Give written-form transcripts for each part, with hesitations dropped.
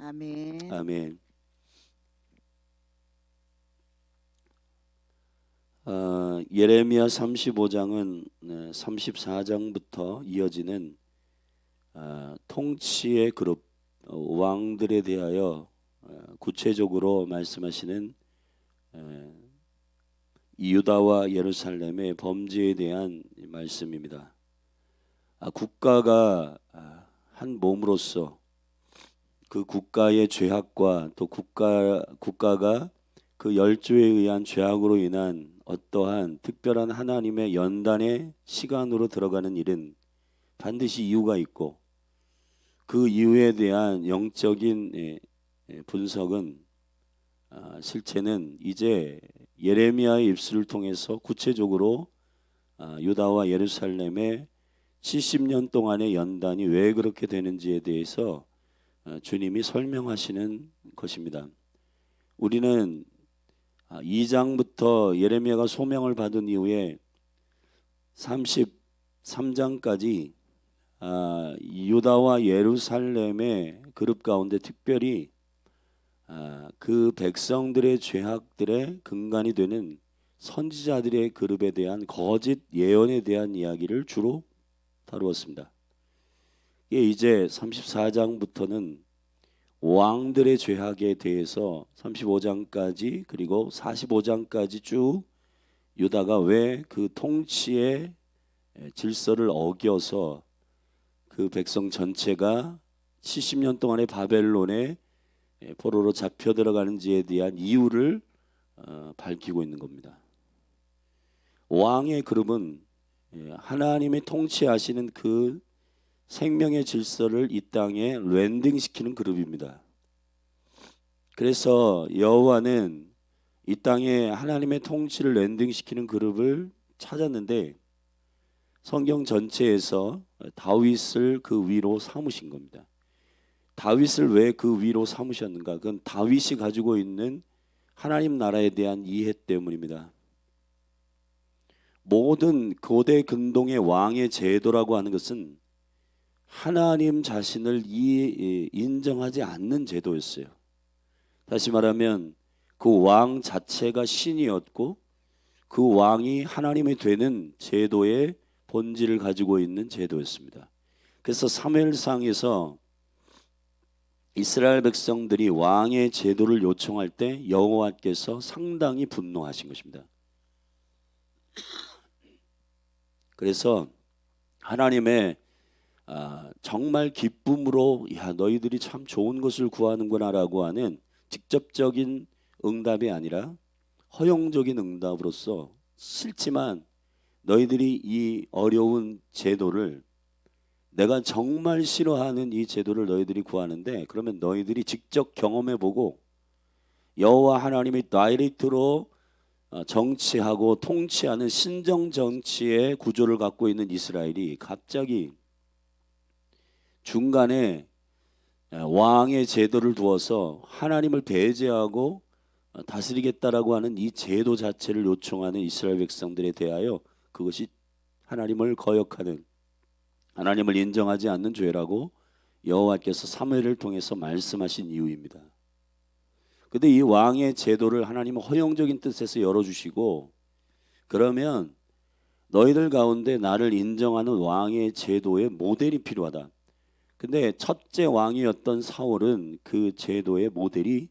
아멘. 아멘. 예레미야 35장은 34장부터 이어지는 통치의 그룹 왕들에 대하여 구체적으로 말씀하시는 유다와 예루살렘의 범죄에 대한 말씀입니다. 국가가 한 몸으로서 그 국가의 죄악과 또 국가가 그 열조에 의한 죄악으로 인한 어떠한 특별한 하나님의 연단의 시간으로 들어가는 일은 반드시 이유가 있고, 그 이유에 대한 영적인 분석은 실체는 이제 예레미야의 입술을 통해서 구체적으로 유다와 예루살렘의 70년 동안의 연단이 왜 그렇게 되는지에 대해서 주님이 설명하시는 것입니다. 우리는 2장부터 예레미야가 소명을 받은 이후에 33장까지 유다와 예루살렘의 그룹 가운데 특별히 그 백성들의 죄악들의 근간이 되는 선지자들의 그룹에 대한 거짓 예언에 대한 이야기를 주로 다루었습니다. 이제 34장부터는 왕들의 죄악에 대해서 35장까지 그리고 45장까지 쭉 유다가 왜 그 통치의 질서를 어겨서 그 백성 전체가 70년 동안의 바벨론의 포로로 잡혀 들어가는지에 대한 이유를 밝히고 있는 겁니다. 왕의 그룹은 하나님이 통치하시는 그 생명의 질서를 이 땅에 랜딩시키는 그룹입니다. 그래서 여호와는 이 땅에 하나님의 통치를 랜딩시키는 그룹을 찾았는데 성경 전체에서 다윗을 그 위로 삼으신 겁니다. 다윗을 왜 그 위로 삼으셨는가? 그건 다윗이 가지고 있는 하나님 나라에 대한 이해 때문입니다. 모든 고대 근동의 왕의 제도라고 하는 것은 하나님 자신을 인정하지 않는 제도였어요. 다시 말하면 그 왕 자체가 신이었고 그 왕이 하나님이 되는 제도의 본질을 가지고 있는 제도였습니다. 그래서 사무엘상에서 이스라엘 백성들이 왕의 제도를 요청할 때 여호와께서 상당히 분노하신 것입니다. 그래서 하나님의 정말 기쁨으로 야 너희들이 참 좋은 것을 구하는구나라고 하는 직접적인 응답이 아니라 허용적인 응답으로서 싫지만 너희들이 이 어려운 제도를 내가 정말 싫어하는 이 제도를 너희들이 구하는데 그러면 너희들이 직접 경험해보고 여호와 하나님이 다이렉트로 정치하고 통치하는 신정 정치의 구조를 갖고 있는 이스라엘이 갑자기 중간에 왕의 제도를 두어서 하나님을 배제하고 다스리겠다라고 하는 이 제도 자체를 요청하는 이스라엘 백성들에 대하여 그것이 하나님을 거역하는, 하나님을 인정하지 않는 죄라고 여호와께서 사무엘을 통해서 말씀하신 이유입니다. 그런데 이 왕의 제도를 하나님은 허용적인 뜻에서 열어주시고 그러면 너희들 가운데 나를 인정하는 왕의 제도의 모델이 필요하다. 근데 첫째 왕이었던 사울은 그 제도의 모델이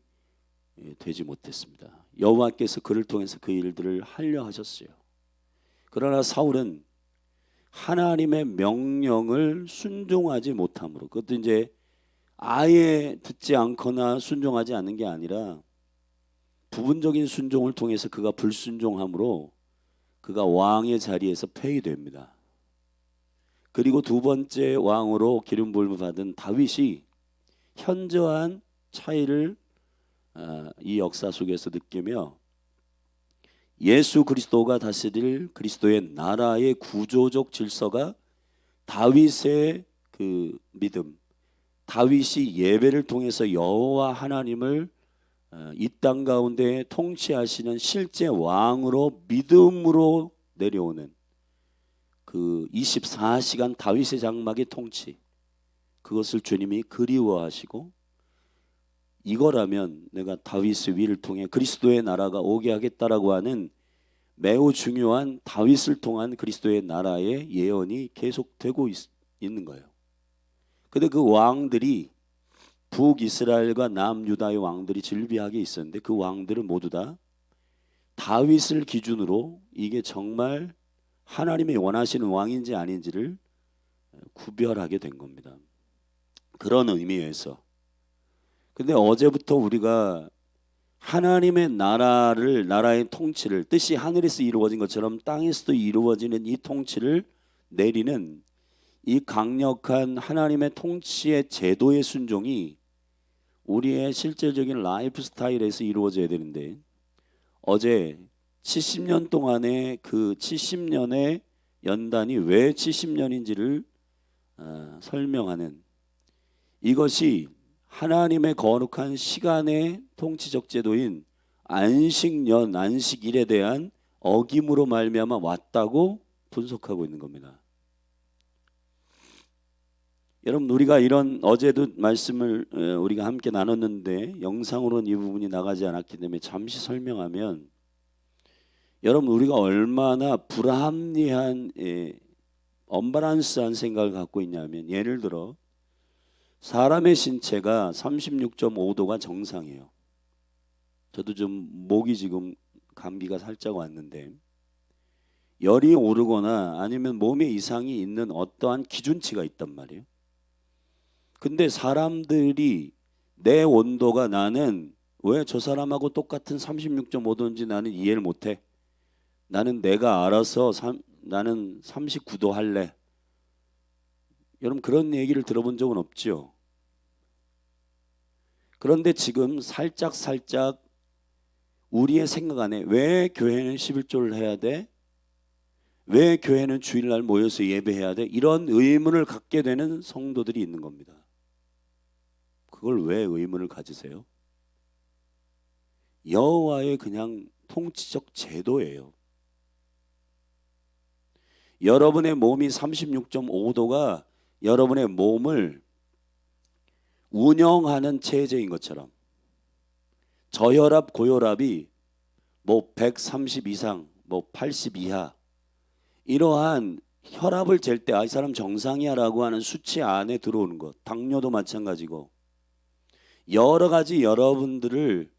되지 못했습니다. 여호와께서 그를 통해서 그 일들을 하려 하셨어요. 그러나 사울은 하나님의 명령을 순종하지 못함으로, 그것도 이제 아예 듣지 않거나 순종하지 않는 게 아니라 부분적인 순종을 통해서 그가 불순종함으로 그가 왕의 자리에서 폐위됩니다. 그리고 두 번째 왕으로 기름 부음을 받은 다윗이 현저한 차이를 이 역사 속에서 느끼며 예수 그리스도가 다스릴 그리스도의 나라의 구조적 질서가 다윗의 그 믿음, 다윗이 예배를 통해서 여호와 하나님을 이 땅 가운데 통치하시는 실제 왕으로 믿음으로 내려오는 그 24시간 다윗의 장막의 통치, 그것을 주님이 그리워하시고 이거라면 내가 다윗의 위를 통해 그리스도의 나라가 오게 하겠다라고 하는 매우 중요한 다윗을 통한 그리스도의 나라의 예언이 계속되고 있는 거예요. 근데 그 왕들이 북이스라엘과 남유다의 왕들이 질비하게 있었는데 그 왕들은 모두 다 다윗을 기준으로 이게 정말 하나님이 원하시는 왕인지 아닌지를 구별하게 된 겁니다. 그런 의미에서 근데 어제부터 우리가 하나님의 나라의 통치를 뜻이 하늘에서 이루어진 것처럼 땅에서도 이루어지는 이 통치를 내리는 이 강력한 하나님의 통치의 제도의 순종이 우리의 실제적인 라이프 스타일에서 이루어져야 되는데 어제 70년 동안의 그 70년의 연단이 왜 70년인지를 설명하는 이것이 하나님의 거룩한 시간의 통치적 제도인 안식년, 안식일에 대한 어김으로 말미암아 왔다고 분석하고 있는 겁니다. 여러분 우리가 이런 어제도 말씀을 우리가 함께 나눴는데 영상으로는 이 부분이 나가지 않았기 때문에 잠시 설명하면 여러분 우리가 얼마나 불합리한 언밸런스한 생각을 갖고 있냐면 예를 들어 사람의 신체가 36.5도가 정상이에요. 저도 좀 목이 지금 감기가 살짝 왔는데 열이 오르거나 아니면 몸에 이상이 있는 어떠한 기준치가 있단 말이에요. 근데 사람들이 내 온도가 나는 왜 저 사람하고 똑같은 36.5도인지 나는 이해를 못해. 나는 내가 알아서 나는 39도 할래. 여러분 그런 얘기를 들어본 적은 없죠. 그런데 지금 살짝 우리의 생각 안에 왜 교회는 11조를 해야 돼? 왜 교회는 주일날 모여서 예배해야 돼? 이런 의문을 갖게 되는 성도들이 있는 겁니다. 그걸 왜 의문을 가지세요? 여호와의 그냥 통치적 제도예요. 여러분의 몸이 36.5도가 여러분의 몸을 운영하는 체제인 것처럼 저혈압, 고혈압이 뭐 130 이상, 뭐 80 이하 이러한 혈압을 잴 때 이 사람 정상이야라고 하는 수치 안에 들어오는 것, 당뇨도 마찬가지고 여러 가지 여러분들을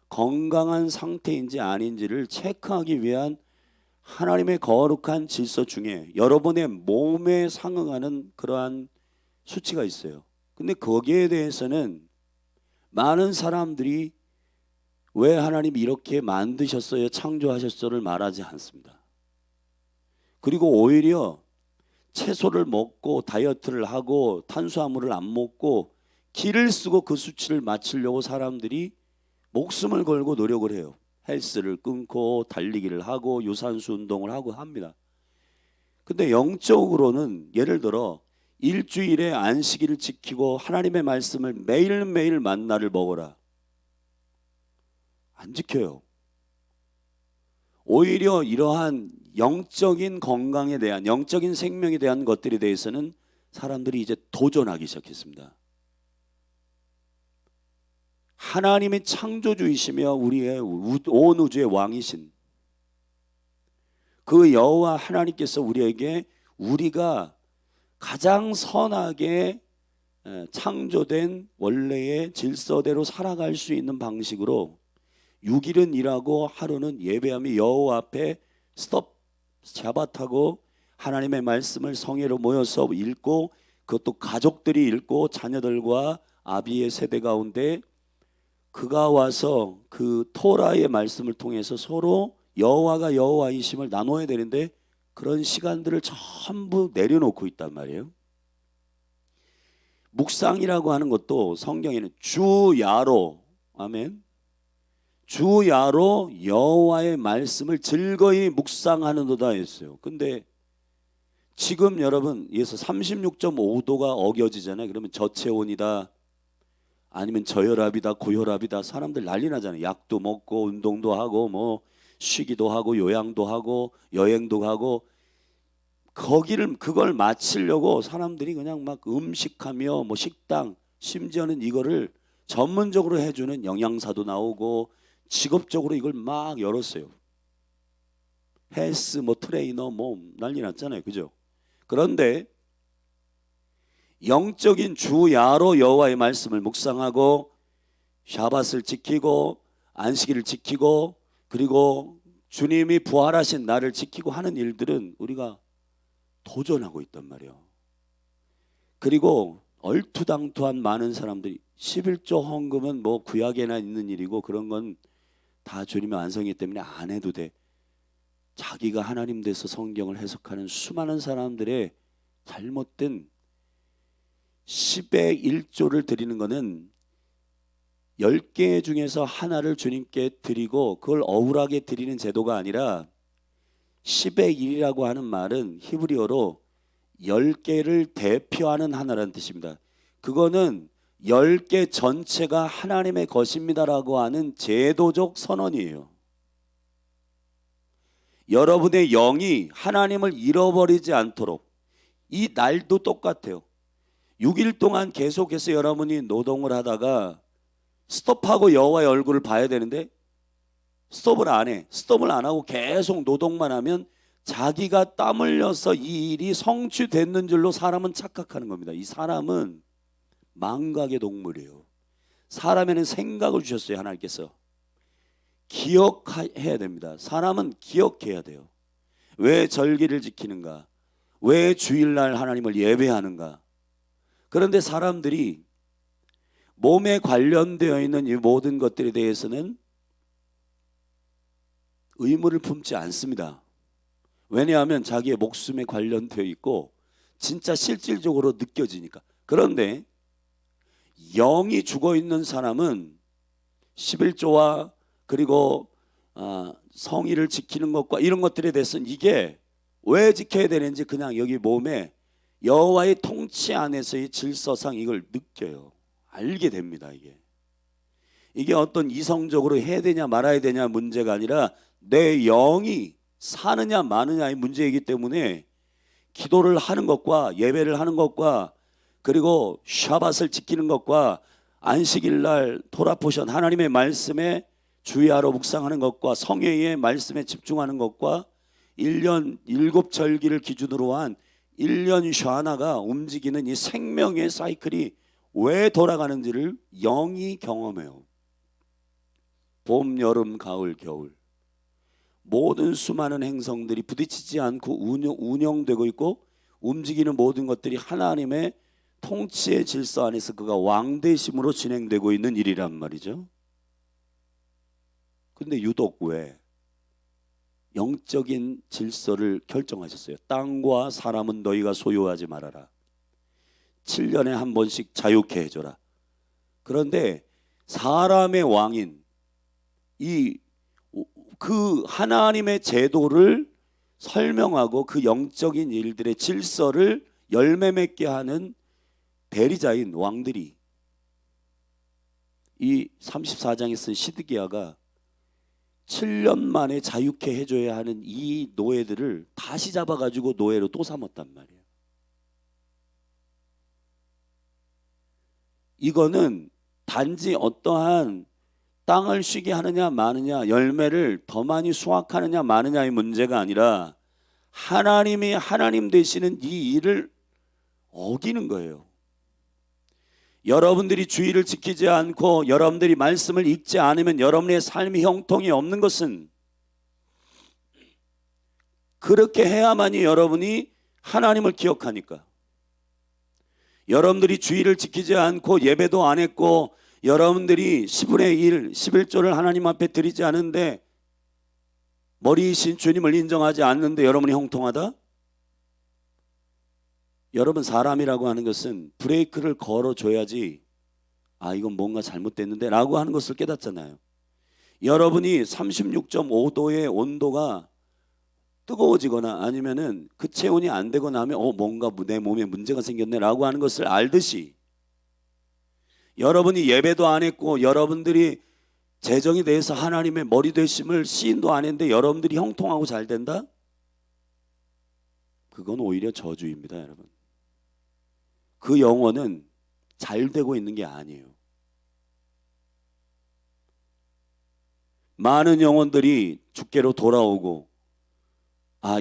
건강한 상태인지 아닌지를 체크하기 위한 하나님의 거룩한 질서 중에 여러분의 몸에 상응하는 그러한 수치가 있어요. 근데 거기에 대해서는 많은 사람들이 왜 하나님이 이렇게 만드셨어요, 창조하셨어를 말하지 않습니다. 그리고 오히려 채소를 먹고 다이어트를 하고 탄수화물을 안 먹고 기를 쓰고 그 수치를 맞추려고 사람들이 목숨을 걸고 노력을 해요. 헬스를 끊고 달리기를 하고 유산소 운동을 하고 합니다. 근데 영적으로는 예를 들어 일주일에 안식일을 지키고 하나님의 말씀을 매일매일 만나를 먹어라. 안 지켜요. 오히려 이러한 영적인 건강에 대한 영적인 생명에 대한 것들에 대해서는 사람들이 이제 도전하기 시작했습니다. 하나님이 창조주이시며 우리의 온 우주의 왕이신 그 여호와 하나님께서 우리에게 우리가 가장 선하게 창조된 원래의 질서대로 살아갈 수 있는 방식으로 6일은 일하고 하루는 예배하며 여호와 앞에 샤밧하고 하나님의 말씀을 성회로 모여서 읽고 그것도 가족들이 읽고 자녀들과 아비의 세대 가운데 그가 와서 그 토라의 말씀을 통해서 서로 여호와가 여호와이심을 나눠야 되는데 그런 시간들을 전부 내려놓고 있단 말이에요. 묵상이라고 하는 것도 성경에는 주야로, 아멘, 주야로 여호와의 말씀을 즐거이 묵상하는도다 했어요. 근데 지금 여러분 예서 36.5도가 어겨지잖아요. 그러면 저체온이다 아니면 저혈압이다 고혈압이다 사람들 난리 나잖아요. 약도 먹고 운동도 하고 뭐 쉬기도 하고 요양도 하고 여행도 하고 그걸 마치려고 사람들이 그냥 막 음식하며 뭐 식당 심지어는 이거를 전문적으로 해주는 영양사도 나오고 직업적으로 이걸 막 열었어요. 헬스 뭐 트레이너 뭐 난리 났잖아요. 그죠? 그런데 영적인 주야로 여호와의 말씀을 묵상하고 샤밧을 지키고 안식일을 지키고 그리고 주님이 부활하신 날을 지키고 하는 일들은 우리가 도전하고 있단 말이에요. 그리고 얼토당토한 많은 사람들이 11조 헌금은 뭐 구약에나 있는 일이고 그런 건 다 주님의 완성이기 때문에 안 해도 돼. 자기가 하나님 돼서 성경을 해석하는 수많은 사람들의 잘못된 10의 1조를 드리는 것은 10개 중에서 하나를 주님께 드리고 그걸 억울하게 드리는 제도가 아니라 10의 1이라고 하는 말은 히브리어로 10개를 대표하는 하나라는 뜻입니다. 그거는 10개 전체가 하나님의 것입니다라고 하는 제도적 선언이에요. 여러분의 영이 하나님을 잃어버리지 않도록 이 날도 똑같아요. 6일 동안 계속해서 여러분이 노동을 하다가 스톱하고 여호와의 얼굴을 봐야 되는데 스톱을 안 해. 스톱을 안 하고 계속 노동만 하면 자기가 땀 흘려서 이 일이 성취됐는 줄로 사람은 착각하는 겁니다. 이 사람은 망각의 동물이에요. 사람에는 생각을 주셨어요. 하나님께서. 기억해야 됩니다. 사람은 기억해야 돼요. 왜 절기를 지키는가? 왜 주일날 하나님을 예배하는가? 그런데 사람들이 몸에 관련되어 있는 이 모든 것들에 대해서는 의무를 품지 않습니다. 왜냐하면 자기의 목숨에 관련되어 있고 진짜 실질적으로 느껴지니까. 그런데 영이 죽어 있는 사람은 11조와 그리고 성의를 지키는 것과 이런 것들에 대해서는 이게 왜 지켜야 되는지 그냥 여기 몸에 여호와의 통치 안에서의 질서상 이걸 느껴요. 알게 됩니다. 이게 어떤 이성적으로 해야 되냐 말아야 되냐 문제가 아니라 내 영이 사느냐 마느냐의 문제이기 때문에 기도를 하는 것과 예배를 하는 것과 그리고 샤밧을 지키는 것과 안식일날 토라포션 하나님의 말씀에 주야로 묵상하는 것과 성회의 말씀에 집중하는 것과 1년 7절기를 기준으로 한 1년 샤나가 움직이는 이 생명의 사이클이 왜 돌아가는지를 영이 경험해요. 봄, 여름, 가을, 겨울 모든 수많은 행성들이 부딪히지 않고 운영되고 있고 움직이는 모든 것들이 하나님의 통치의 질서 안에서 그가 왕되심으로 진행되고 있는 일이란 말이죠. 그런데 유독 왜 영적인 질서를 결정하셨어요. 땅과 사람은 너희가 소유하지 말아라. 7년에 한 번씩 자유케 해줘라. 그런데 사람의 왕인 그 하나님의 제도를 설명하고 그 영적인 일들의 질서를 열매 맺게 하는 대리자인 왕들이 이 34장에 쓴 시드기야가 7년 만에 자유케 해줘야 하는 이 노예들을 다시 잡아가지고 노예로 또 삼았단 말이에요. 이거는 단지 어떠한 땅을 쉬게 하느냐 마느냐 열매를 더 많이 수확하느냐 마느냐의 문제가 아니라 하나님이 하나님 되시는 이 일을 어기는 거예요. 여러분들이 주의를 지키지 않고 여러분들이 말씀을 읽지 않으면 여러분의 삶이 형통이 없는 것은 그렇게 해야만이 여러분이 하나님을 기억하니까. 여러분들이 주의를 지키지 않고 예배도 안 했고 여러분들이 10분의 1, 11조를 하나님 앞에 드리지 않은데 머리이신 주님을 인정하지 않는데 여러분이 형통하다? 여러분 사람이라고 하는 것은 브레이크를 걸어줘야지 이건 뭔가 잘못됐는데 라고 하는 것을 깨닫잖아요. 여러분이 36.5도의 온도가 뜨거워지거나 아니면은 그 체온이 안 되거나 하면 뭔가 내 몸에 문제가 생겼네 라고 하는 것을 알듯이 여러분이 예배도 안 했고 여러분들이 재정에 대해서 하나님의 머리 되심을 시인도 안 했는데 여러분들이 형통하고 잘 된다? 그건 오히려 저주입니다, 여러분. 그 영혼은 잘 되고 있는 게 아니에요. 많은 영혼들이 주께로 돌아오고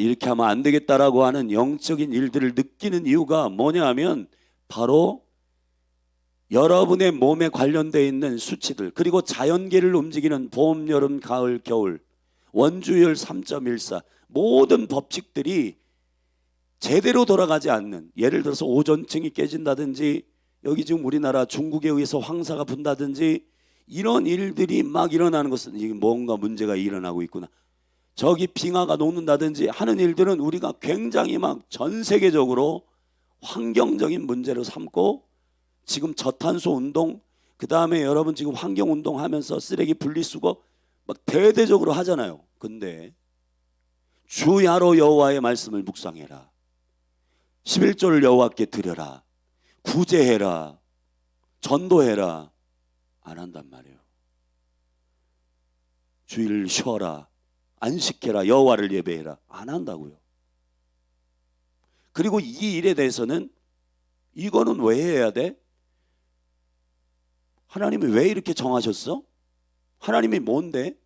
이렇게 하면 안 되겠다라고 하는 영적인 일들을 느끼는 이유가 뭐냐 하면 바로 여러분의 몸에 관련되어 있는 수치들, 그리고 자연계를 움직이는 봄, 여름, 가을, 겨울, 원주율 3.14 모든 법칙들이 제대로 돌아가지 않는, 예를 들어서 오존층이 깨진다든지, 여기 지금 우리나라 중국에 의해서 황사가 분다든지, 이런 일들이 막 일어나는 것은 이게 뭔가 문제가 일어나고 있구나, 저기 빙하가 녹는다든지 하는 일들은 우리가 굉장히 막 전 세계적으로 환경적인 문제로 삼고, 지금 저탄소 운동, 그 다음에 여러분 지금 환경 운동 하면서 쓰레기 분리수거 막 대대적으로 하잖아요. 근데 주야로 여호와의 말씀을 묵상해라, 11조를 여호와께 드려라, 구제해라, 전도해라, 안 한단 말이에요. 주일을 쉬어라, 안식해라, 여호와를 예배해라, 안 한다고요. 그리고 이 일에 대해서는 이거는 왜 해야 돼? 하나님이 왜 이렇게 정하셨어? 하나님이 뭔데?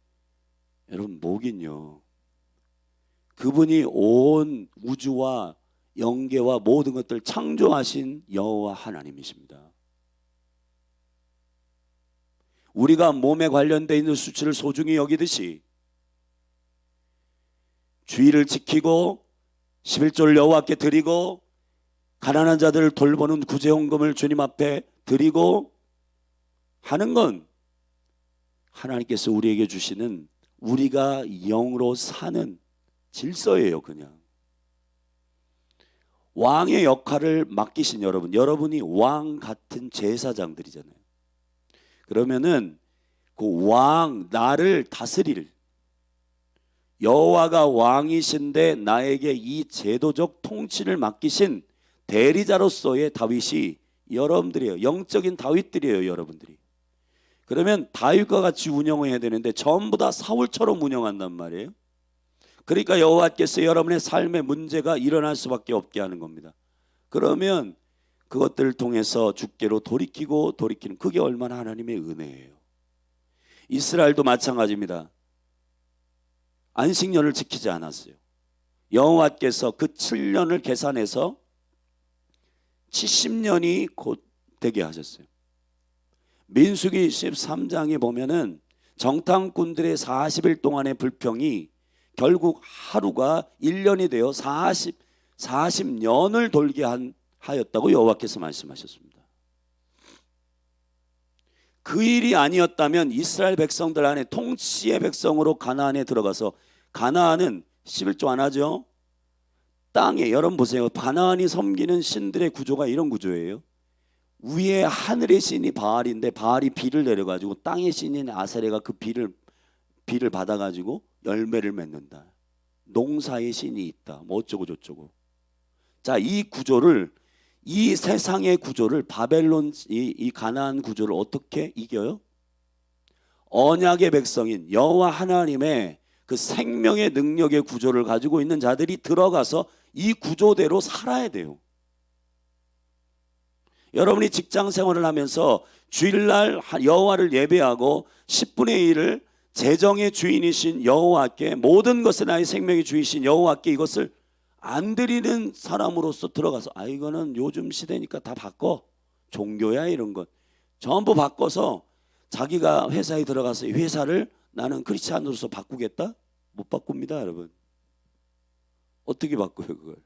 여러분, 뭐긴요, 그분이 온 우주와 영계와 모든 것들 창조하신 여호와 하나님이십니다. 우리가 몸에 관련되어 있는 수치를 소중히 여기듯이 주의를 지키고 11조를 여호와께 드리고 가난한 자들을 돌보는 구제헌금을 주님 앞에 드리고 하는 건 하나님께서 우리에게 주시는 우리가 영으로 사는 질서예요. 그냥 왕의 역할을 맡기신 여러분, 여러분이 왕 같은 제사장들이잖아요. 그러면은 그 왕, 나를 다스릴 여호와가 왕이신데 나에게 이 제도적 통치를 맡기신 대리자로서의 다윗이 여러분들이에요. 영적인 다윗들이에요, 여러분들이. 그러면 다윗과 같이 운영을 해야 되는데 전부 다 사울처럼 운영한단 말이에요. 그러니까 여호와께서 여러분의 삶에 문제가 일어날 수밖에 없게 하는 겁니다. 그러면 그것들을 통해서 주께로 돌이키는, 그게 얼마나 하나님의 은혜예요. 이스라엘도 마찬가지입니다. 안식년을 지키지 않았어요. 여호와께서 그 7년을 계산해서 70년이 곧 되게 하셨어요. 민수기 13장에 보면은 정탐꾼들의 40일 동안의 불평이 결국 하루가 1년이 되어 40년을 돌게 하였다고 여호와께서 말씀하셨습니다. 그 일이 아니었다면 이스라엘 백성들 안에 통치의 백성으로 가나안에 들어가서, 가나안은 11조 안 하죠. 땅에, 여러분 보세요. 가나안이 섬기는 신들의 구조가 이런 구조예요. 위에 하늘의 신이 바알인데 바알이 비를 내려가지고 땅의 신인 아세레가 그 비를 받아가지고 열매를 맺는다. 농사의 신이 있다. 뭐 어쩌고 저쩌고. 자, 이 구조를, 이 세상의 구조를, 바벨론 이 가나안 구조를 어떻게 이겨요? 언약의 백성인 여호와 하나님의 그 생명의 능력의 구조를 가지고 있는 자들이 들어가서 이 구조대로 살아야 돼요. 여러분이 직장 생활을 하면서 주일날 여호와를 예배하고 10분의 1을 재정의 주인이신 여호와께, 모든 것은 나의 생명의 주이신 여호와께 이것을 안 드리는 사람으로서 들어가서, 이거는 요즘 시대니까 다 바꿔, 종교야 이런 것 전부 바꿔서 자기가 회사에 들어가서 이 회사를 나는 크리스찬으로서 바꾸겠다? 못 바꿉니다, 여러분. 어떻게 바꿔요 그걸?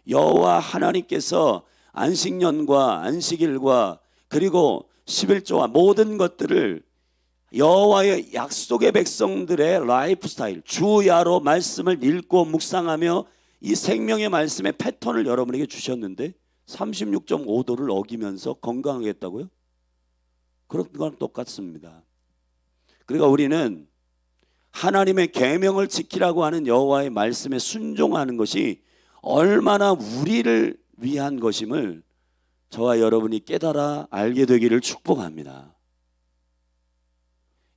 여호와 하나님께서 안식년과 안식일과 그리고 11조와 모든 것들을 여호와의 약속의 백성들의 라이프 스타일, 주야로 말씀을 읽고 묵상하며 이 생명의 말씀의 패턴을 여러분에게 주셨는데 36.5도를 어기면서 건강하겠다고요? 그런 건 똑같습니다. 그러니까 우리는 하나님의 계명을 지키라고 하는 여호와의 말씀에 순종하는 것이 얼마나 우리를 위한 것임을 저와 여러분이 깨달아 알게 되기를 축복합니다.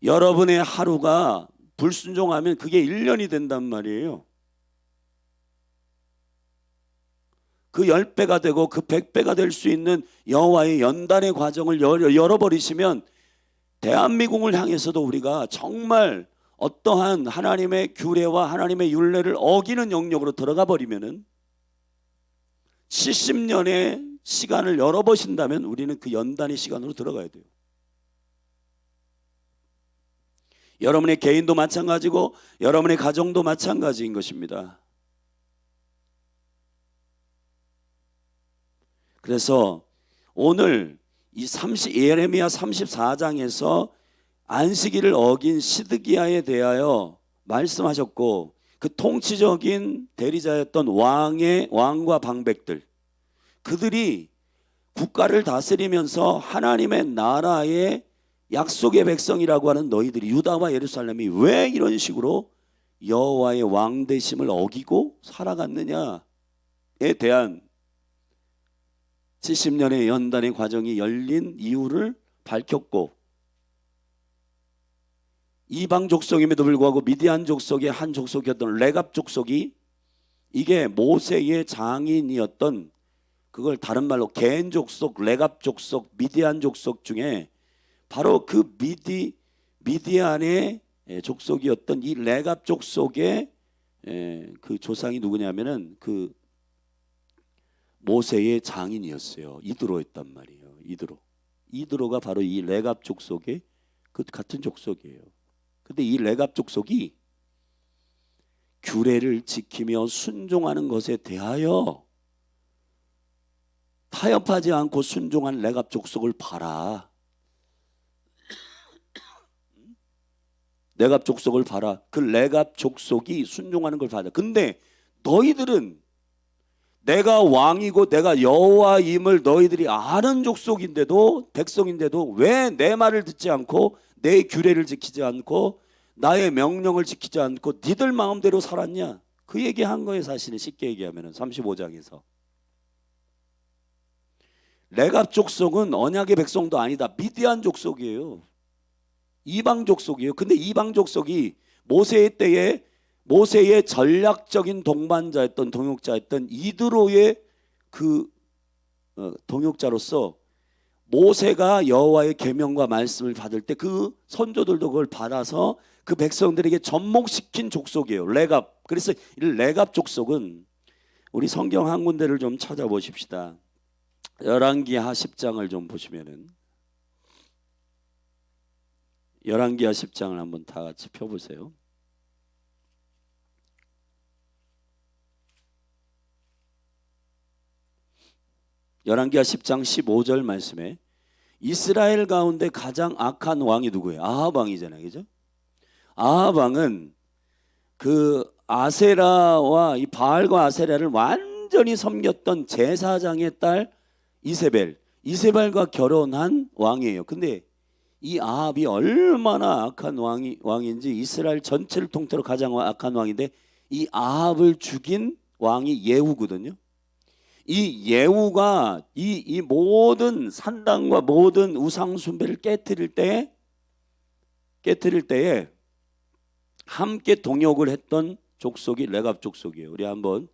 여러분의 하루가 불순종하면 그게 1년이 된단 말이에요. 그 10배가 되고 그 100배가 될 수 있는 여호와의 연단의 과정을 열어버리시면 대한민국을 향해서도 우리가 정말 어떠한 하나님의 규례와 하나님의 율례를 어기는 영역으로 들어가 버리면은 70년의 시간을 열어보신다면 우리는 그 연단의 시간으로 들어가야 돼요. 여러분의 개인도 마찬가지고 여러분의 가정도 마찬가지인 것입니다. 그래서 오늘 이 예레미야 34장에서 안식일을 어긴 시드기야에 대하여 말씀하셨고, 그 통치적인 대리자였던 왕과 방백들, 그들이 국가를 다스리면서 하나님의 나라의 약속의 백성이라고 하는 너희들이, 유다와 예루살렘이 왜 이런 식으로 여호와의 왕되심을 어기고 살아갔느냐에 대한 70년의 연단의 과정이 열린 이유를 밝혔고, 이방 족속임에도 불구하고 미디안 족속의 한 족속이었던 레갑 족속이, 이게 모세의 장인이었던, 그걸 다른 말로 겐 족속, 레갑 족속, 미디안 족속 중에 바로 그 미디안의 족속이었던 이 레갑 족속의 그 조상이 누구냐면은 그 모세의 장인이었어요. 이드로였단 말이에요. 이드로가 바로 이 레갑 족속의 그 같은 족속이에요. 근데 이 레갑 족속이 규례를 지키며 순종하는 것에 대하여 타협하지 않고 순종한 레갑 족속을 봐라. 레갑 족속을 봐라. 그 레갑 족속이 순종하는 걸 봐라. 근데 너희들은 내가 왕이고 내가 여호와임을 너희들이 아는 족속인데도, 백성인데도 왜 내 말을 듣지 않고 내 규례를 지키지 않고 나의 명령을 지키지 않고 니들 마음대로 살았냐? 그 얘기한 거예요. 사실은 쉽게 얘기하면 35장에서 레갑 족속은 언약의 백성도 아니다. 미디안 족속이에요. 이방 족속이에요. 근데 이방 족속이 모세의 때에 모세의 전략적인 동반자였던, 동역자였던 이드로의 그 동역자로서 모세가 여호와의 계명과 말씀을 받을 때 그 선조들도 그걸 받아서 그 백성들에게 접목시킨 족속이에요. 레갑. 그래서 이 레갑 족속은 우리 성경 한 군데를 좀 찾아보십시다. 열왕기하 10장을 좀 보시면은, 열왕기하 10장을 한번 다 같이 펴보세요. 열왕기하 10장 15절 말씀에 이스라엘 가운데 가장 악한 왕이 누구예요? 아합 왕이잖아요. 그죠? 아합 왕은 그 아세라와 이 바알과 아세라를 완전히 섬겼던 제사장의 딸 이세벨과 결혼한 왕이에요. 근데 이 아합이 얼마나 악한 왕인지, 이스라엘 전체를 통틀어 가장 악한 왕인데, 이 아합을 죽인 왕이 예후거든요. 이 예후가 이 모든 산당과 모든 우상 숭배를 깨뜨릴 때에 함께 동역을 했던 족속이 레갑 족속이에요. 우리 한번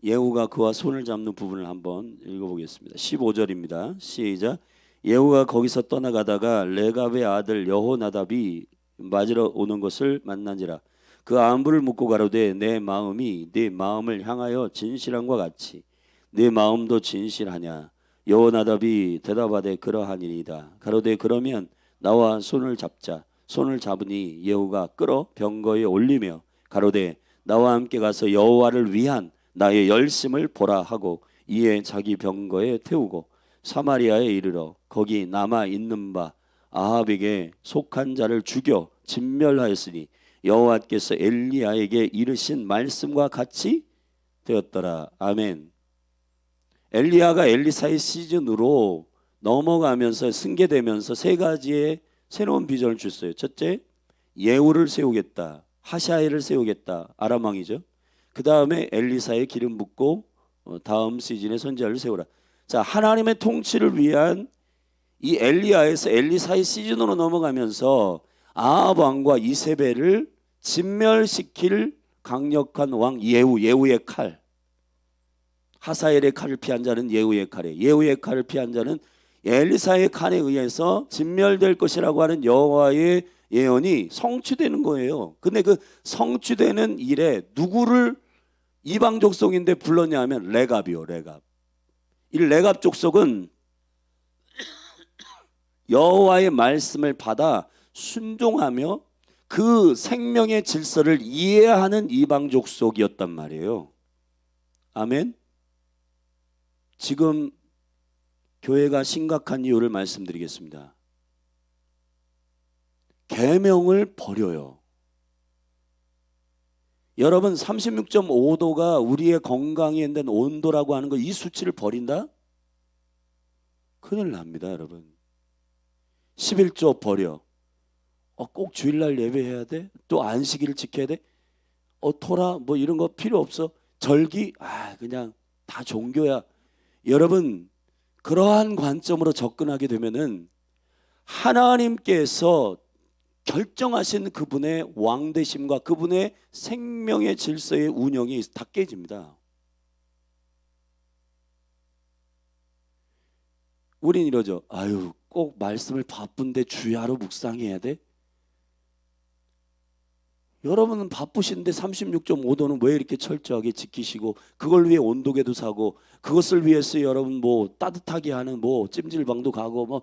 예후가 그와 손을 잡는 부분을 한번 읽어보겠습니다. 15절입니다. 시작. 예후가 거기서 떠나가다가 레갑의 아들 여호나답이 맞으러 오는 것을 만난지라. 그 안부를 묻고 가로되 내 마음이 네 마음을 향하여 진실함과 같이 네 마음도 진실하냐? 여호나답이 대답하되 그러하니이다. 가로되 그러면 나와 손을 잡자. 손을 잡으니 예후가 끌어 병거에 올리며 가로되 나와 함께 가서 여호와를 위한 나의 열심을 보라 하고 이에 자기 병거에 태우고 사마리아에 이르러 거기 남아 있는 바 아합에게 속한 자를 죽여 진멸하였으니 여호와께서 엘리야에게 이르신 말씀과 같이 되었더라. 아멘. 엘리야가 엘리사의 시즌으로 넘어가면서 승계되면서 세 가지의 새로운 비전을 줬어요. 첫째, 예후를 세우겠다. 하샤이를 세우겠다. 아람 왕이죠. 그 다음에 엘리사의 기름 붓고 다음 시즌에 선지자를 세우라. 자, 하나님의 통치를 위한 이 엘리야에서 엘리사의 시즌으로 넘어가면서 아합 왕과 이세벨을 진멸시킬 강력한 왕 예후의 칼. 하사엘의 칼을 피한 자는 예후의 칼이에요. 예후의 칼을 피한 자는 엘리사의 칼에 의해서 진멸될 것이라고 하는 여호와의 예언이 성취되는 거예요. 근데 그 성취되는 일에 누구를 이방 족속인데 불렀냐 하면 레갑이요. 레갑. 이 레갑 족속은 여호와의 말씀을 받아 순종하며 그 생명의 질서를 이해하는 이방 족속이었단 말이에요. 아멘. 지금 교회가 심각한 이유를 말씀드리겠습니다. 계명을 버려요. 여러분 36.5도가 우리의 건강에 있는 온도라고 하는 거, 이 수치를 버린다? 큰일 납니다, 여러분. 11조 버려. 꼭 주일날 예배해야 돼? 또 안식일을 지켜야 돼? 토라 뭐 이런 거 필요 없어. 절기 그냥 다 종교야. 여러분 그러한 관점으로 접근하게 되면은 하나님께서 결정하신 그분의 왕되심과 그분의 생명의 질서의 운영이 다 깨집니다. 우린 이러죠. 꼭 말씀을 바쁜데 주야로 묵상해야 돼? 여러분은 바쁘신데 36.5도는 왜 이렇게 철저하게 지키시고, 그걸 위해 온도계도 사고, 그것을 위해서 여러분 뭐 따뜻하게 하는 뭐 찜질방도 가고, 뭐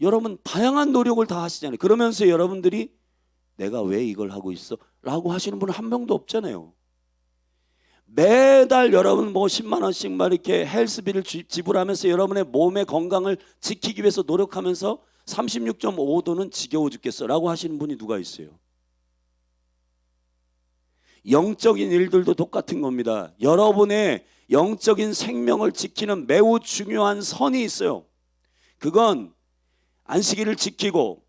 여러분 다양한 노력을 다 하시잖아요. 그러면서 여러분들이 내가 왜 이걸 하고 있어? 라고 하시는 분은 한 명도 없잖아요. 매달 여러분 뭐 10만 원씩 막 이렇게 헬스비를 지불하면서 여러분의 몸의 건강을 지키기 위해서 노력하면서 36.5도는 지겨워 죽겠어 라고 하시는 분이 누가 있어요? 영적인 일들도 똑같은 겁니다. 여러분의 영적인 생명을 지키는 매우 중요한 선이 있어요. 그건 안식일을 지키고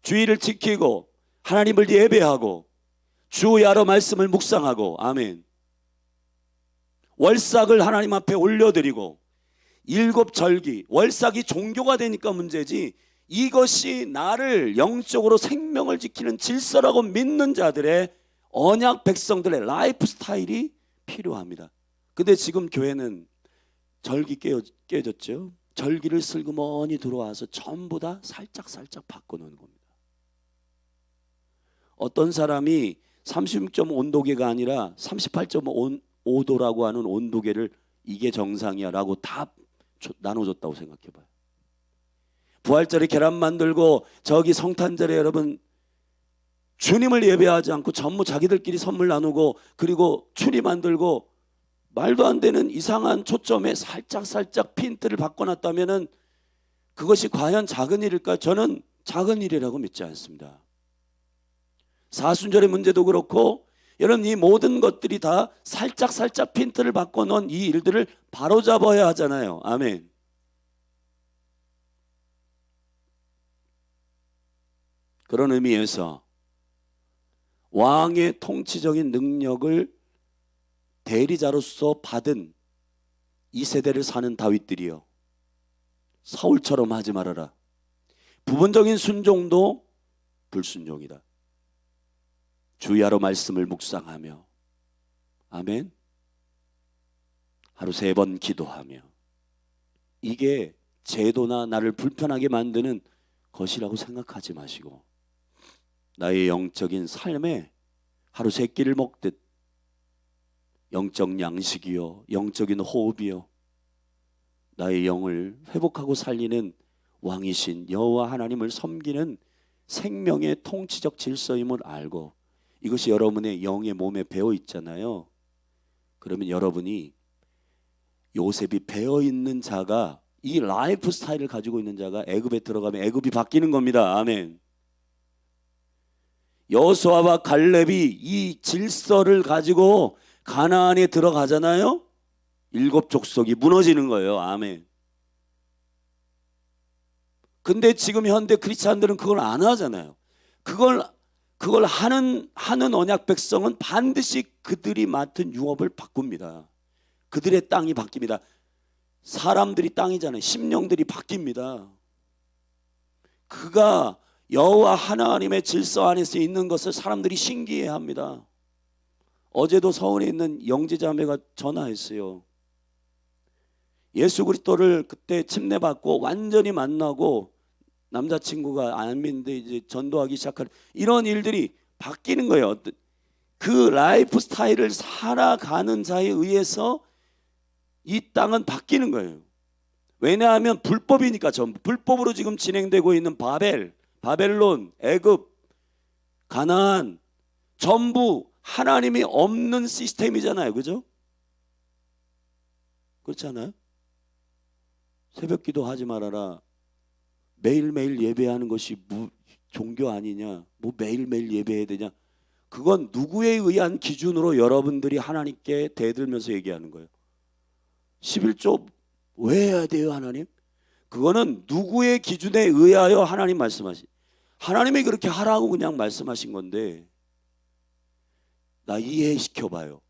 주일을 지키고 하나님을 예배하고 주야로 말씀을 묵상하고, 아멘, 월삭을 하나님 앞에 올려드리고, 일곱 절기, 월삭이 종교가 되니까 문제지, 이것이 나를 영적으로 생명을 지키는 질서라고 믿는 자들의 언약 백성들의 라이프 스타일이 필요합니다. 근데 지금 교회는 절기 깨졌죠. 절기를 슬그머니 들어와서 전부 다 살짝 바꿔놓는 겁니다. 어떤 사람이 36.온도계가 아니라 38.5도라고 하는 온도계를 이게 정상이야 라고 다 나눠줬다고 생각해봐요. 부활절에 계란 만들고 저기 성탄절에 여러분 주님을 예배하지 않고 전부 자기들끼리 선물 나누고, 그리고 추리 만들고, 말도 안 되는 이상한 초점에 살짝 핀트를 바꿔놨다면은 그것이 과연 작은 일일까? 저는 작은 일이라고 믿지 않습니다. 사순절의 문제도 그렇고, 여러분 이 모든 것들이 다 살짝 핀트를 바꿔놓은 이 일들을 바로잡아야 하잖아요. 아멘. 그런 의미에서 왕의 통치적인 능력을 대리자로서 받은 이 세대를 사는 다윗들이요, 사울처럼 하지 말아라. 부분적인 순종도 불순종이다. 주야로 말씀을 묵상하며, 아멘, 하루 3번 기도하며, 이게 제도나 나를 불편하게 만드는 것이라고 생각하지 마시고, 나의 영적인 삶에 하루 3끼를 먹듯 영적 양식이요, 영적인 호흡이요, 나의 영을 회복하고 살리는 왕이신 여호와 하나님을 섬기는 생명의 통치적 질서임을 알고, 이것이 여러분의 영의 몸에 배어 있잖아요. 그러면 여러분이 요셉이 배어 있는 자가, 이 라이프 스타일을 가지고 있는 자가 애굽에 들어가면 애굽이 바뀌는 겁니다. 아멘. 여호수아와 갈렙이 이 질서를 가지고 가나안에 들어가잖아요. 7족속이 무너지는 거예요. 아멘. 근데 지금 현대 크리스찬들은 그걸 안 하잖아요. 그걸 하는 언약 백성은 반드시 그들이 맡은 유업을 바꿉니다. 그들의 땅이 바뀝니다. 사람들이 땅이잖아요. 심령들이 바뀝니다. 그가 여호와 하나님의 질서 안에서 있는 것을 사람들이 신기해합니다. 어제도 서울에 있는 영제자매가 전화했어요. 예수 그리스도를 그때 침례받고 완전히 만나고 남자친구가 안 믿는데 이제 전도하기 시작하는 이런 일들이 바뀌는 거예요. 그 라이프 스타일을 살아가는 자에 의해서 이 땅은 바뀌는 거예요. 왜냐하면 불법이니까. 전부 불법으로 지금 진행되고 있는 바벨론, 애굽, 가나안 전부 하나님이 없는 시스템이잖아요. 그죠? 그렇지 않아요? 새벽기도 하지 말아라. 매일매일 예배하는 것이 종교 아니냐? 뭐 매일매일 예배해야 되냐? 그건 누구에 의한 기준으로 여러분들이 하나님께 대들면서 얘기하는 거예요. 11조 왜 해야 돼요, 하나님? 그거는 누구의 기준에 의하여 하나님 말씀하신, 하나님이 그렇게 하라고 그냥 말씀하신 건데, 나 이해시켜봐요.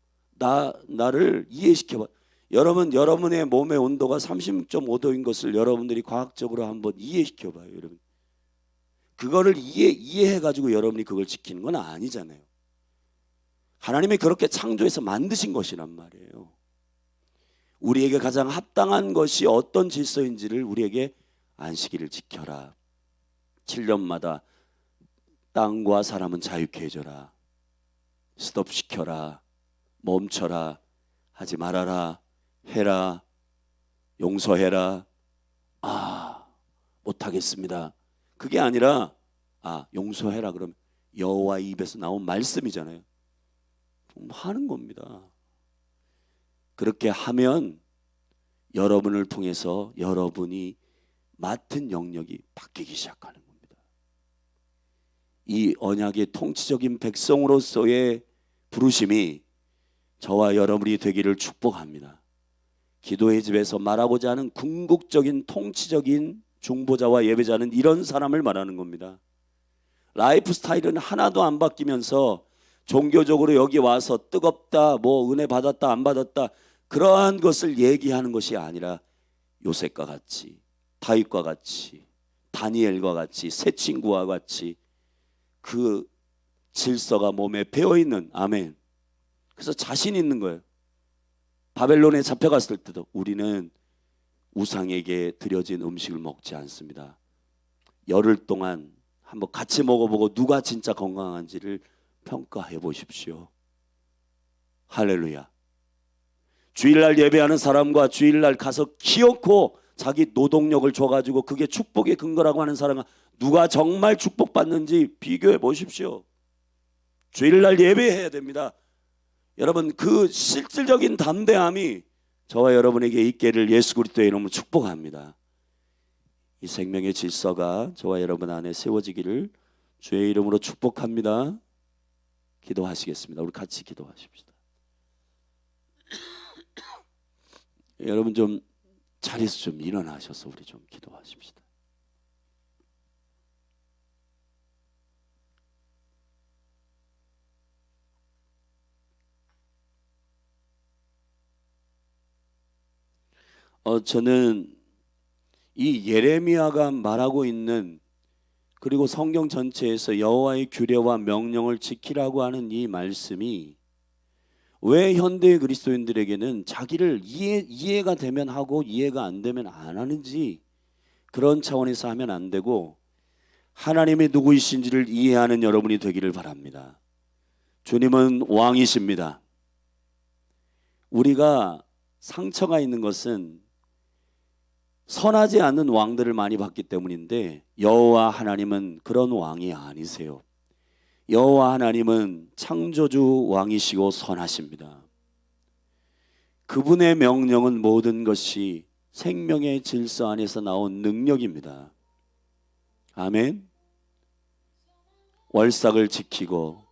나를 이해시켜봐. 여러분, 여러분의 몸의 온도가 36.5도인 것을 여러분들이 과학적으로 한번 이해시켜봐요. 여러분, 그거를 이해해가지고 여러분이 그걸 지키는 건 아니잖아요. 하나님이 그렇게 창조해서 만드신 것이란 말이에요. 우리에게 가장 합당한 것이 어떤 질서인지를 우리에게 안식일을 지켜라. 7년마다 땅과 사람은 자유케 해줘라. 스톱시켜라. 멈춰라. 하지 말아라. 해라. 용서해라. 못하겠습니다. 그게 아니라 용서해라 그러면 여호와 입에서 나온 말씀이잖아요. 하는 겁니다. 그렇게 하면 여러분을 통해서 여러분이 맡은 영역이 바뀌기 시작하는 겁니다. 이 언약의 통치적인 백성으로서의 부르심이 저와 여러분이 되기를 축복합니다. 기도의 집에서 말하고자 하는 궁극적인 통치적인 중보자와 예배자는 이런 사람을 말하는 겁니다. 라이프 스타일은 하나도 안 바뀌면서 종교적으로 여기 와서 뜨겁다, 뭐 은혜 받았다 안 받았다 그러한 것을 얘기하는 것이 아니라 요셉과 같이, 다윗과 같이, 다니엘과 같이, 새 친구와 같이 그 질서가 몸에 배어있는, 아멘. 그래서 자신 있는 거예요. 바벨론에 잡혀갔을 때도 우리는 우상에게 드려진 음식을 먹지 않습니다. 열흘 동안 한번 같이 먹어보고 누가 진짜 건강한지를 평가해 보십시오. 할렐루야. 주일날 예배하는 사람과 주일날 가서 기어코 자기 노동력을 줘가지고 그게 축복의 근거라고 하는 사람은 누가 정말 축복받는지 비교해 보십시오. 주일날 예배해야 됩니다. 여러분, 그 실질적인 담대함이 저와 여러분에게 있기를 예수 그리스도의 이름으로 축복합니다. 이 생명의 질서가 저와 여러분 안에 세워지기를 주의 이름으로 축복합니다. 기도하시겠습니다. 우리 같이 기도하십시다. 여러분 좀 자리에서 좀 일어나셔서 우리 좀 기도하십시다. 저는 이 예레미야가 말하고 있는, 그리고 성경 전체에서 여호와의 규례와 명령을 지키라고 하는 이 말씀이 왜 현대의 그리스도인들에게는 자기를 이해가 되면 하고 이해가 안 되면 안 하는지, 그런 차원에서 하면 안 되고 하나님이 누구이신지를 이해하는 여러분이 되기를 바랍니다. 주님은 왕이십니다. 우리가 상처가 있는 것은 선하지 않는 왕들을 많이 봤기 때문인데, 여호와 하나님은 그런 왕이 아니세요. 여호와 하나님은 창조주 왕이시고 선하십니다. 그분의 명령은 모든 것이 생명의 질서 안에서 나온 능력입니다. 아멘. 월삭을 지키고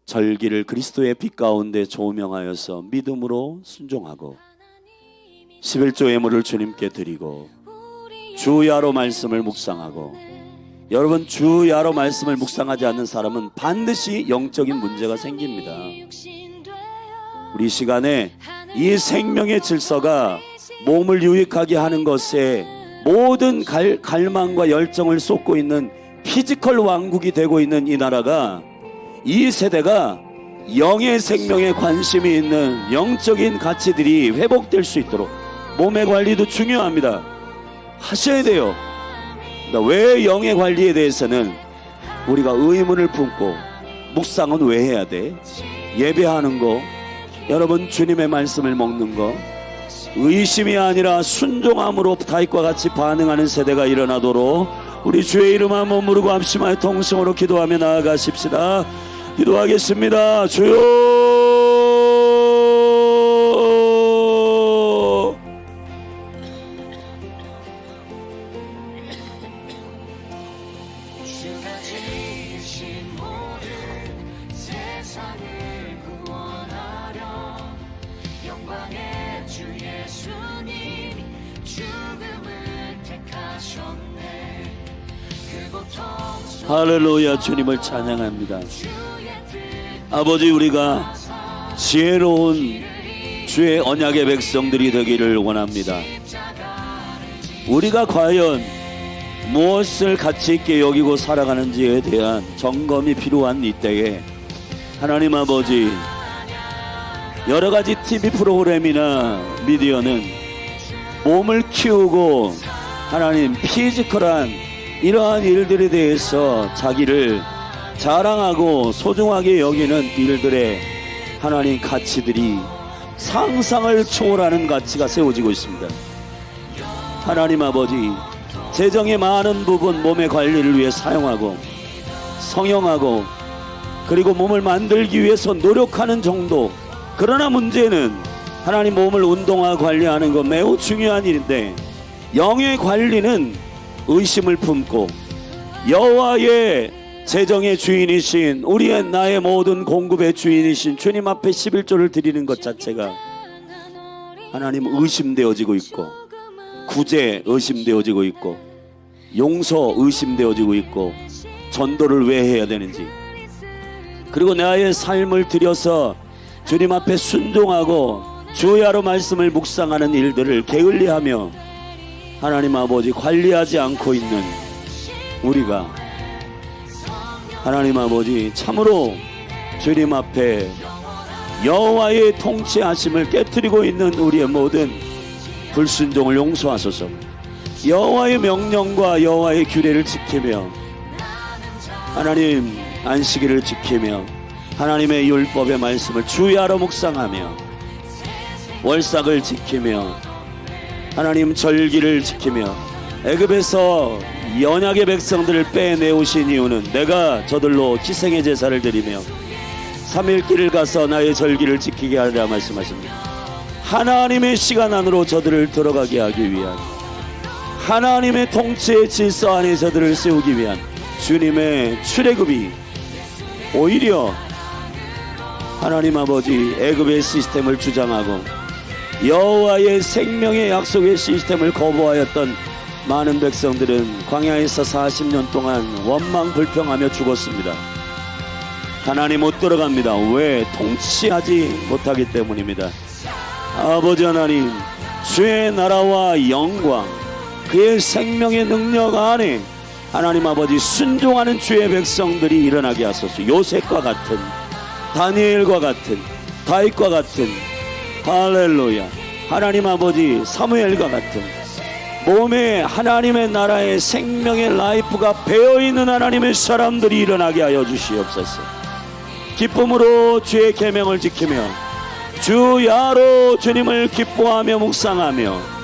절기를 그리스도의 빛 가운데 조명하여서 믿음으로 순종하고 11조 예물을 주님께 드리고 주야로 말씀을 묵상하고, 여러분 주야로 말씀을 묵상하지 않는 사람은 반드시 영적인 문제가 생깁니다. 우리 시간에 이 생명의 질서가 몸을 유익하게 하는 것에 모든 갈망과 열정을 쏟고 있는 피지컬 왕국이 되고 있는 이 나라가, 이 세대가 영의 생명에 관심이 있는 영적인 가치들이 회복될 수 있도록 몸의 관리도 중요합니다. 하셔야 돼요. 왜 영의 관리에 대해서는 우리가 의문을 품고, 묵상은 왜 해야 돼? 예배하는 거, 여러분 주님의 말씀을 먹는 거, 의심이 아니라 순종함으로 다윗과 같이 반응하는 세대가 일어나도록 우리 주의 이름 한번 부르고 합심하여 통성으로 기도하며 나아가십시다. 기도하겠습니다. 주여, 할렐루야. 주님을 찬양합니다. 아버지, 우리가 지혜로운 주의 언약의 백성들이 되기를 원합니다. 우리가 과연 무엇을 가치 있게 여기고 살아가는지에 대한 점검이 필요한 이때에 하나님 아버지, 여러가지 TV 프로그램이나 미디어는 몸을 키우고 하나님 피지컬한 이러한 일들에 대해서 자기를 자랑하고 소중하게 여기는 일들의 하나님 가치들이 상상을 초월하는 가치가 세워지고 있습니다. 하나님 아버지, 재정의 많은 부분 몸의 관리를 위해 사용하고 성형하고 그리고 몸을 만들기 위해서 노력하는 정도. 그러나 문제는 하나님 몸을 운동화 관리하는 건 매우 중요한 일인데, 영의 관리는 의심을 품고 여호와의 재정의 주인이신, 우리의 나의 모든 공급의 주인이신 주님 앞에 11조를 드리는 것 자체가 하나님 의심되어지고 있고, 구제 의심되어지고 있고, 용서 의심되어지고 있고, 전도를 왜 해야 되는지, 그리고 나의 삶을 들여서 주님 앞에 순종하고 주야로 말씀을 묵상하는 일들을 게을리하며 하나님 아버지 관리하지 않고 있는 우리가 하나님 아버지 참으로 주님 앞에 여호와의 통치하심을 깨트리고 있는 우리의 모든 불순종을 용서하소서. 여호와의 명령과 여호와의 규례를 지키며 하나님 안식일을 지키며 하나님의 율법의 말씀을 주야로 묵상하며 월삭을 지키며 하나님 절기를 지키며 애굽에서 언약의 백성들을 빼내오신 이유는 내가 저들로 희생의 제사를 드리며 3일길을 가서 나의 절기를 지키게 하리라 말씀하십니다. 하나님의 시간 안으로 저들을 들어가게 하기 위한, 하나님의 통치의 질서 안에 저들을 세우기 위한 주님의 출애굽이 오히려 하나님 아버지 애굽의 시스템을 주장하고 여호와의 생명의 약속의 시스템을 거부하였던 많은 백성들은 광야에서 40년 동안 원망불평하며 죽었습니다. 하나님 못 들어갑니다. 왜? 통치하지 못하기 때문입니다. 아버지 하나님, 주의 나라와 영광, 그의 생명의 능력 안에 하나님 아버지 순종하는 주의 백성들이 일어나게 하소서. 요셉과 같은, 다니엘과 같은, 다윗과 같은, 할렐루야, 하나님 아버지 사무엘과 같은 몸에 하나님의 나라의 생명의 라이프가 배어있는 하나님의 사람들이 일어나게 하여 주시옵소서. 기쁨으로 주의 계명을 지키며 주야로 주님을 기뻐하며 묵상하며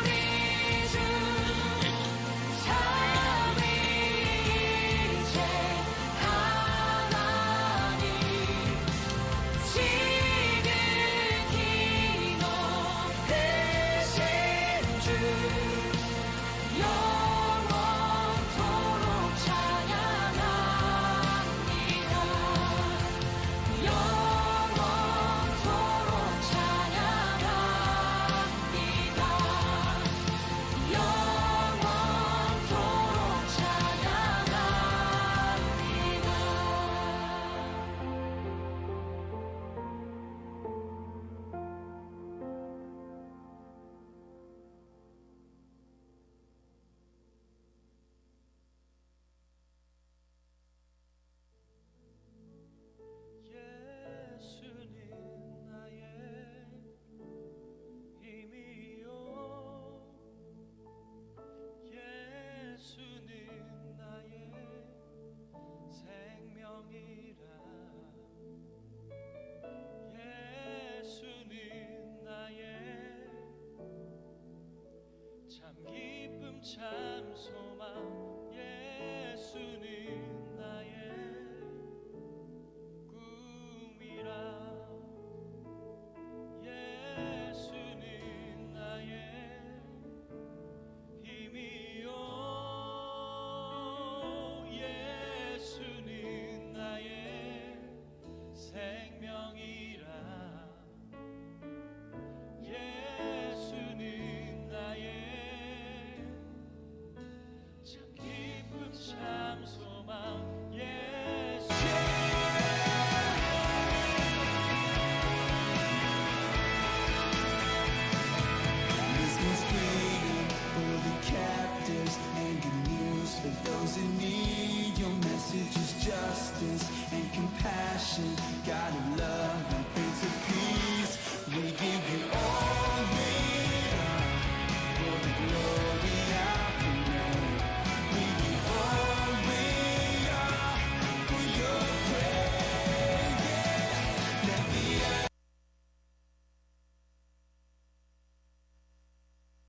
teaches justice and compassion, God of love and Prince of Peace.